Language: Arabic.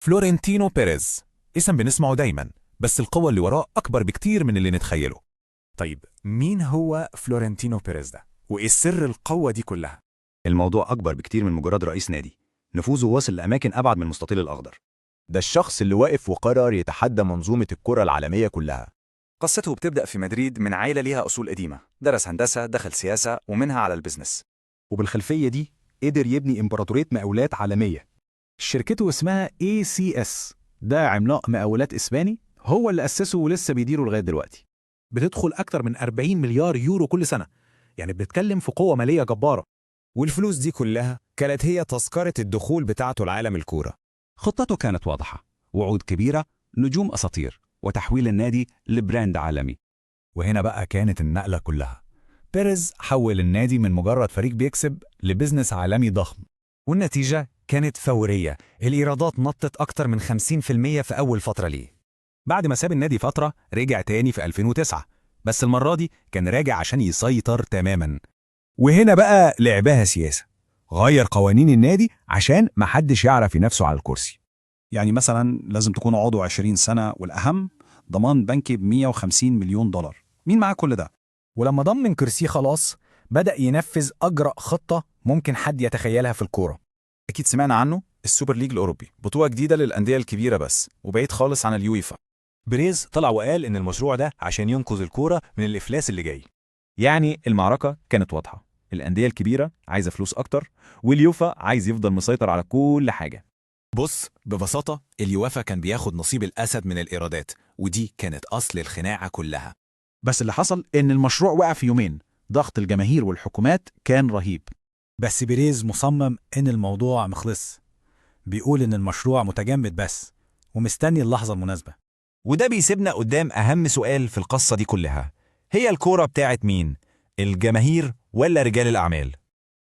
فلورنتينو بيريز، اسم بنسمعه دايما، بس القوة اللي وراه أكبر بكتير من اللي نتخيله. طيب مين هو فلورنتينو بيريز ده؟ وإيه سر القوة دي كلها؟ الموضوع أكبر بكتير من مجرد رئيس نادي. نفوذه واصل لأماكن أبعد من المستطيل الأخضر. ده الشخص اللي واقف وقرر يتحدى منظومة الكرة العالمية كلها. قصته بتبدأ في مدريد من عائلة ليها أصول قديمة، درس هندسة، دخل سياسة، ومنها على البزنس. وبالخلفية دي قدر يبني إمبراطورية مقاولات عالمية. شركته اسمها ACS، ده عملاق مقاولات إسباني هو اللي أسسه ولسه بيديره لغاية دلوقتي. بتدخل أكتر من 40 مليار يورو كل سنة، يعني بنتكلم في قوة مالية جبارة. والفلوس دي كلها كانت هي تذكرة الدخول بتاعته لعالم الكورة. خطته كانت واضحة، وعود كبيرة، نجوم أساطير، وتحويل النادي لبراند عالمي. وهنا بقى كانت النقلة كلها. بيريز حول النادي من مجرد فريق بيكسب لبزنس عالمي ضخم، والنتيجة كانت فورية. الإيرادات نطت أكتر من 50% في أول فترة ليه. بعد ما ساب النادي فترة رجع تاني في 2009، بس المرة دي كان راجع عشان يسيطر تماما. وهنا بقى لعبها سياسة، غير قوانين النادي عشان محدش يعرف ينافسه على الكرسي. يعني مثلا لازم تكون عضو 20 سنة، والأهم ضمان بنكي ب$150 مليون. مين معاه كل ده؟ ولما ضمن كرسي خلاص بدأ ينفذ أجرأ خطة ممكن حد يتخيلها في الكورة. أكيد سمعنا عنه، السوبر ليج الأوروبي، بطولة جديدة للأندية الكبيرة بس وبعيد خالص عن اليويفا. بيريز طلع وقال إن المشروع ده عشان ينقذ الكورة من الإفلاس اللي جاي. يعني المعركة كانت واضحة، الأندية الكبيرة عايزة فلوس أكتر، واليوفا عايز يفضل مسيطر على كل حاجة. بص، ببساطة اليوافا كان بياخد نصيب الأسد من الإيرادات، ودي كانت أصل الخناقة كلها. بس اللي حصل إن المشروع وقع في يومين. ضغط الجماهير والحكومات كان رهيب. بس بيريز مصمم إن الموضوع مخلص، بيقول إن المشروع متجمد بس ومستني اللحظة المناسبة. وده بيسيبنا قدام أهم سؤال في القصة دي كلها، هي الكورة بتاعت مين؟ الجماهير ولا رجال الأعمال؟